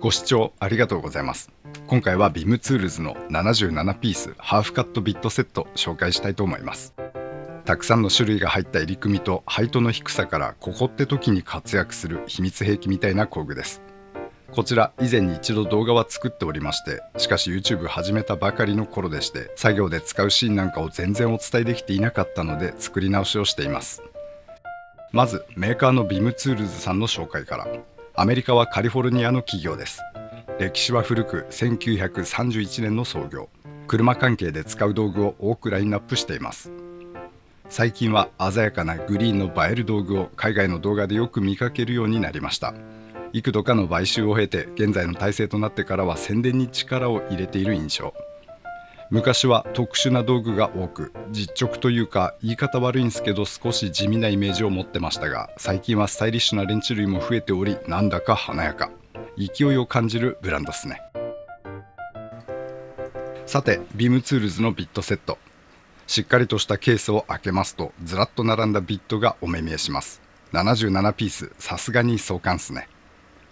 ご視聴ありがとうございます。今回は BIM ツールズの77ピースハーフカットビットセット紹介したいと思います。たくさんの種類が入った入り組みとハイトの低さからここって時に活躍する秘密兵器みたいな工具です。こちら以前に一度動画は作っておりまして、しかし YouTube 始めたばかりの頃でして、作業で使うシーンなんかを全然お伝えできていなかったので作り直しをしています。まずメーカーの BIM ツールズさんの紹介から。アメリカはカリフォルニアの企業です。歴史は古く1931年の創業。車関係で使う道具を多くラインナップしています。最近は鮮やかなグリーンの映える道具を海外の動画でよく見かけるようになりました。幾度かの買収を経て現在の体制となってからは宣伝に力を入れている印象。昔は特殊な道具が多く、実直というか言い方悪いんですけど少し地味なイメージを持ってましたが、最近はスタイリッシュなレンチ類も増えており、なんだか華やか、勢いを感じるブランドですね。さて BIM ツールズのビットセット、しっかりとしたケースを開けますとずらっと並んだビットがお目見えします。77ピース、さすがに壮観っすね。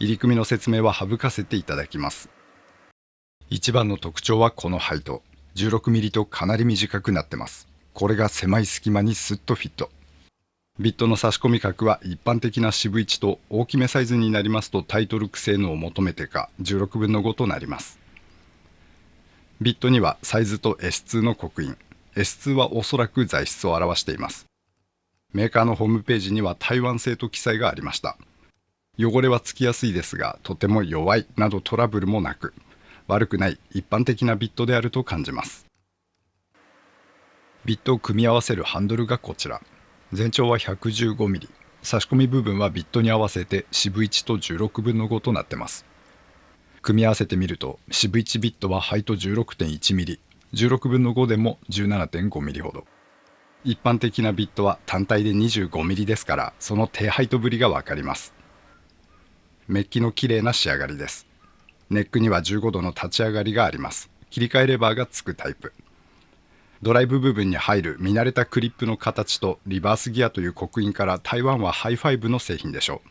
入り組みの説明は省かせていただきます。一番の特徴はこのハイト、16ミリとかなり短くなってます。これが狭い隙間にスッとフィット。ビットの差し込み角は一般的な支部位置と大きめサイズになりますとタイトルク性能を求めてか16分の5となります。ビットにはサイズと S2 の刻印。S2 はおそらく材質を表しています。メーカーのホームページには台湾製と記載がありました。汚れはつきやすいですがとても弱いなどトラブルもなく、悪くない一般的なビットであると感じます。ビットを組み合わせるハンドルがこちら。全長は115ミリ、差し込み部分はビットに合わせて支部1と16分の5となってます。組み合わせてみると支部1ビットはハイト 16.1 ミリ、16分の5でも 17.5 ミリほど。一般的なビットは単体で25ミリですから、その低ハイトぶりがわかります。メッキの綺麗な仕上がりです。ネックには15度の立ち上がりがあります。切り替えレバーがつくタイプ。ドライブ部分に入る見慣れたクリップの形とリバースギアという刻印から台湾はハイファイブの製品でしょ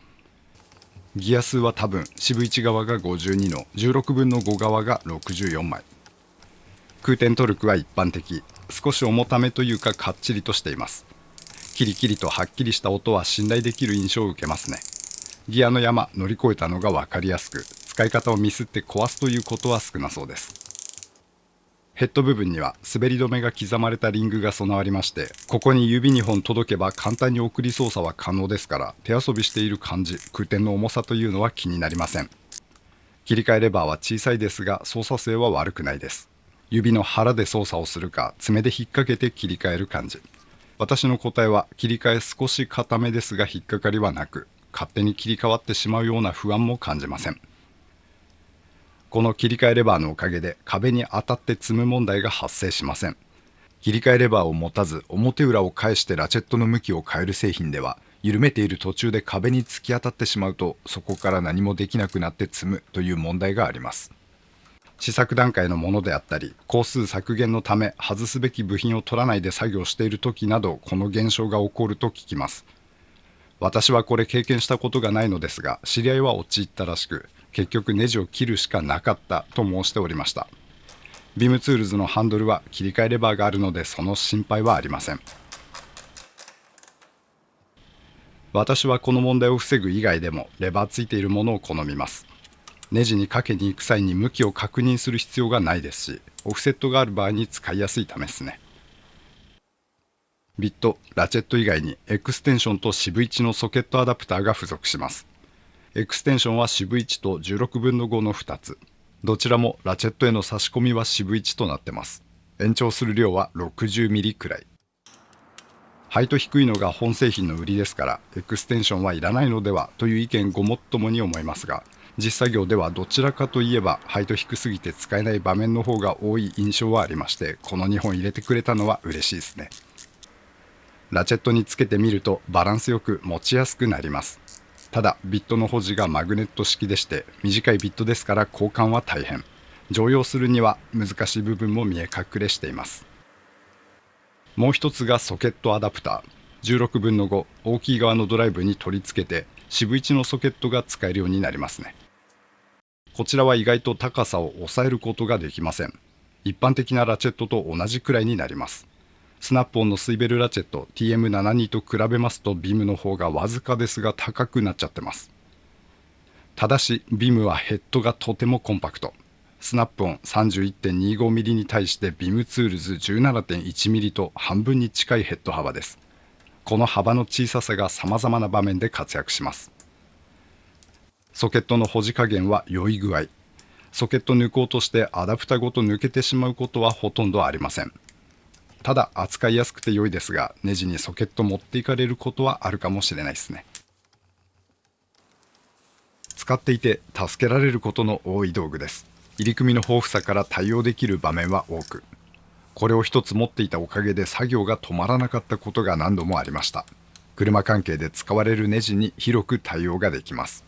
う。ギア数は多分支部1側が52の16分の5側が64枚。空転トルクは一般的、少し重ためというかかっちりとしています。キリキリとはっきりした音は信頼できる印象を受けますね。ギアの山乗り越えたのが分かりやすく、使い方をミスって壊すということは少なそうです。ヘッド部分には滑り止めが刻まれたリングが備わりまして、ここに指2本届けば簡単に送り操作は可能ですから、手遊びしている感じ、空転の重さというのは気になりません。切り替えレバーは小さいですが操作性は悪くないです。指の腹で操作をするか爪で引っ掛けて切り替える感じ。私の答えは切り替え少し固めですが引っかかりはなく、勝手に切り替わってしまうような不安も感じません。この切り替えレバーのおかげで壁に当たって積む問題が発生しません。切り替えレバーを持たず表裏を返してラチェットの向きを変える製品では、緩めている途中で壁に突き当たってしまうとそこから何もできなくなって積むという問題があります。試作段階のものであったり、工数削減のため外すべき部品を取らないで作業している時などこの現象が起こると聞きます。私はこれ経験したことがないのですが、知り合いは陥ったらしく、結局ネジを切るしかなかったと申しておりました。BIM ツールズのハンドルは切り替えレバーがあるのでその心配はありません。私はこの問題を防ぐ以外でもレバーついているものを好みます。ネジにかけに行く際に向きを確認する必要がないですし、オフセットがある場合に使いやすいためですね。ビット、ラチェット以外にエクステンションと支部1のソケットアダプターが付属します。エクステンションは支部1と16分の5の2つ。どちらもラチェットへの差し込みは支部1となってます。延長する量は60ミリくらい。ハイト低いのが本製品の売りですから、エクステンションはいらないのではという意見ごもっともに思いますが、実作業ではどちらかといえばハイト低すぎて使えない場面の方が多い印象はありまして、この2本入れてくれたのは嬉しいですね。ラチェットにつけてみるとバランスよく持ちやすくなります。ただビットの保持がマグネット式でして、短いビットですから交換は大変。常用するには難しい部分も見え隠れしています。もう一つがソケットアダプター。16分の5、大きい側のドライブに取り付けて支部1のソケットが使えるようになりますね。こちらは意外と高さを抑えることができません。一般的なラチェットと同じくらいになります。スナップオンのスイベルラチェット TM72 と比べますとビムの方がわずかですが高くなっちゃってます。ただしビムはヘッドがとてもコンパクト。スナップオン 31.25mm に対してビムツールズ 17.1mm と半分に近いヘッド幅です。この幅の小ささが様々な場面で活躍します。ソケットの保持加減は良い具合。ソケット抜こうとしてアダプタごと抜けてしまうことはほとんどありません。ただ扱いやすくて良いですが、ネジにソケット持っていかれることはあるかもしれないですね。使っていて助けられることの多い道具です。入り組みの豊富さから対応できる場面は多く、これを一つ持っていたおかげで作業が止まらなかったことが何度もありました。車関係で使われるネジに広く対応ができます。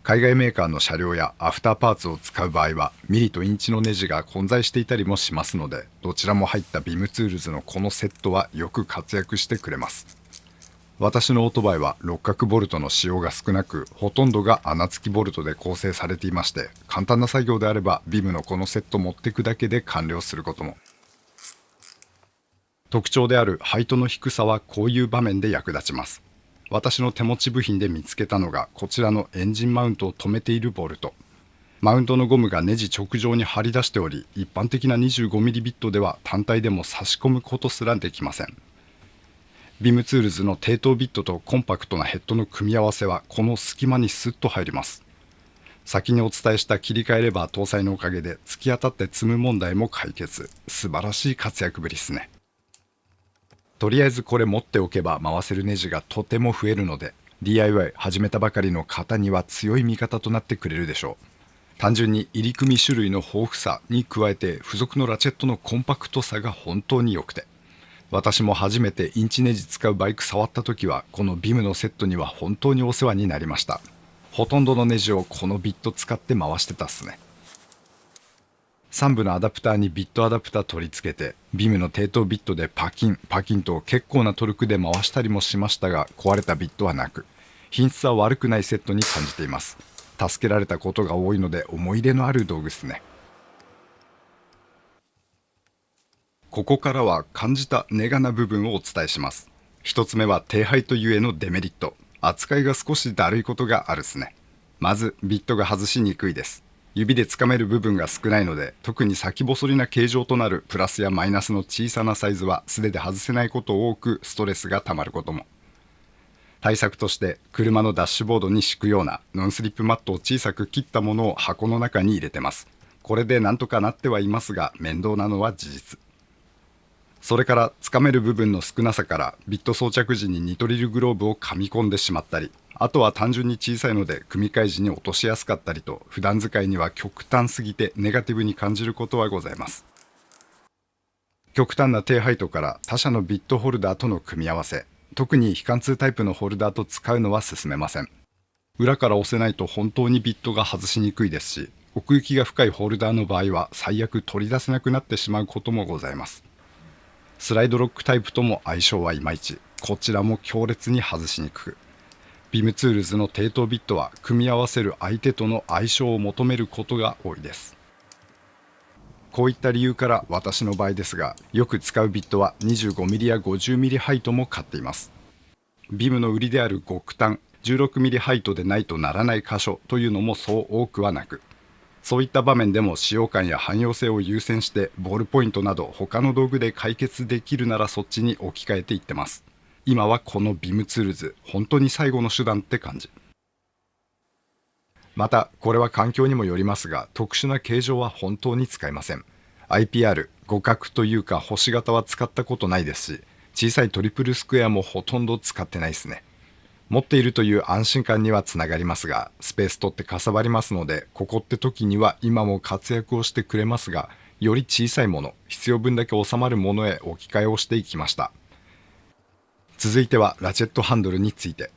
海外メーカーの車両やアフターパーツを使う場合はミリとインチのネジが混在していたりもしますので、どちらも入ったビムツールズのこのセットはよく活躍してくれます。私のオートバイは六角ボルトの使用が少なく、ほとんどが穴付きボルトで構成されていまして、簡単な作業であればビムのこのセットを持っていくだけで完了することも。特徴であるハイトの低さはこういう場面で役立ちます。私の手持ち部品で見つけたのがこちらのエンジンマウントを止めているボルト。マウントのゴムがネジ直上に張り出しており、一般的な 25mm ビットでは単体でも差し込むことすらできません。ビムツールズの低等ビットとコンパクトなヘッドの組み合わせはこの隙間にスッと入ります。先にお伝えした切り替えレバー搭載のおかげで突き当たって積む問題も解決。素晴らしい活躍ぶりですね。とりあえずこれ持っておけば回せるネジがとても増えるので、 DIY 始めたばかりの方には強い味方となってくれるでしょう。単純に入り組み種類の豊富さに加えて付属のラチェットのコンパクトさが本当に良くて、私も初めてインチネジ使うバイク触った時はこのビムのセットには本当にお世話になりました。ほとんどのネジをこのビット使って回してたっすね。3部のアダプターにビットアダプター取り付けて、ビムの低等ビットでパキンパキンと結構なトルクで回したりもしましたが、壊れたビットはなく、品質は悪くないセットに感じています。助けられたことが多いので思い入れのある道具ですね。ここからは感じたネガな部分をお伝えします。一つ目は低配とゆえのデメリット。扱いが少しだるいことがあるっすね。まずビットが外しにくいです。指でつかめる部分が少ないので、特に先細りな形状となるプラスやマイナスの小さなサイズは素手で外せないこと多く、ストレスがたまることも。対策として車のダッシュボードに敷くようなノンスリップマットを小さく切ったものを箱の中に入れてます。これでなんとかなってはいますが、面倒なのは事実。それからつかめる部分の少なさからビット装着時にニトリルグローブを噛み込んでしまったり、あとは単純に小さいので組み替え時に落としやすかったりと、普段使いには極端すぎてネガティブに感じることはございます。極端な低配当から他社のビットホルダーとの組み合わせ、特に非貫通タイプのホルダーと使うのは勧めません。裏から押せないと本当にビットが外しにくいですし、奥行きが深いホルダーの場合は最悪取り出せなくなってしまうこともございます。スライドロックタイプとも相性はいまいち、こちらも強烈に外しにくく、ビムツールズの低等ビットは組み合わせる相手との相性を求めることが多いです。こういった理由から私の場合ですが、よく使うビットは 25mm や 50mm ハイトも買っています。ビムの売りである極端 16mm ハイトでないとならない箇所というのもそう多くはなく、そういった場面でも使用感や汎用性を優先してボールポイントなど他の道具で解決できるならそっちに置き換えていってます。今はこのビムツールズ本当に最後の手段って感じ。またこれは環境にもよりますが、特殊な形状は本当に使えません。 IPR 互角というか星型は使ったことないですし、小さいトリプルスクエアもほとんど使ってないですね。持っているという安心感にはつながりますが、スペース取ってかさばりますので、ここって時には今も活躍をしてくれますが、より小さいもの、必要分だけ収まるものへ置き換えをしていきました。続いてはラチェットハンドルについて。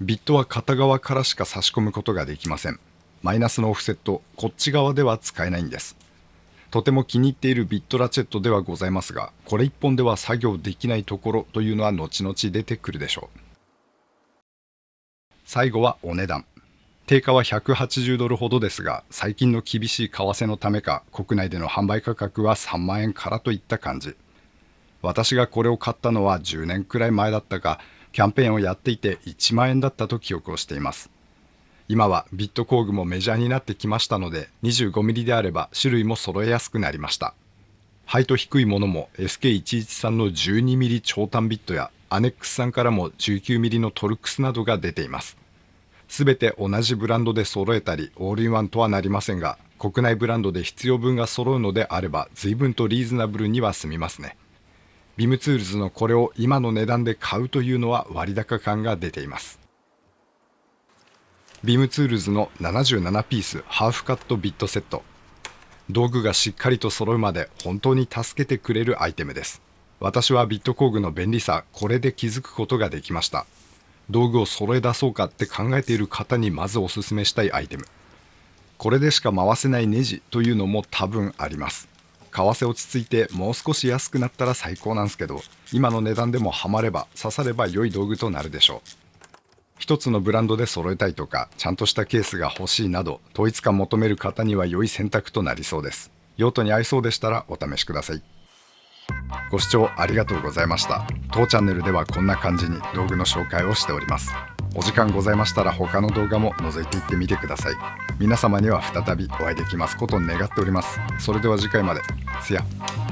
ビットは片側からしか差し込むことができません。マイナスのオフセット、こっち側では使えないんです。とても気に入っているビットラチェットではございますが、これ一本では作業できないところというのは後々出てくるでしょう。最後はお値段。定価は$180ほどですが、最近の厳しい為替のためか国内での販売価格は3万円からといった感じ。私がこれを買ったのは10年くらい前だったか、キャンペーンをやっていて1万円だったと記憶をしています。今はビット工具もメジャーになってきましたので、25mm であれば種類も揃えやすくなりました。配当低いものも SK113 の 12mm 長短ビットやアネックスさんからも 19mm のトルクスなどが出ています。すべて同じブランドで揃えたりオールインワンとはなりませんが、国内ブランドで必要分が揃うのであれば随分とリーズナブルには済みますね。ビムツールズのこれを今の値段で買うというのは割高感が出ています。ビムツールズの77ピースハーフカットビットセット。道具がしっかりと揃うまで本当に助けてくれるアイテムです。私はビット工具の便利さ、これで気づくことができました。道具を揃え出そうかって考えている方にまずおすすめしたいアイテム。これでしか回せないネジというのも多分あります。為替落ち着いてもう少し安くなったら最高なんですけど、今の値段でもハマれば刺されば良い道具となるでしょう。一つのブランドで揃えたいとか、ちゃんとしたケースが欲しいなど、統一感求める方には良い選択となりそうです。用途に合いそうでしたらお試しください。ご視聴ありがとうございました。当チャンネルではこんな感じに道具の紹介をしております。お時間ございましたら他の動画も覗いていってみてください。皆様には再びお会いできますことを願っております。それでは次回まで。See ya。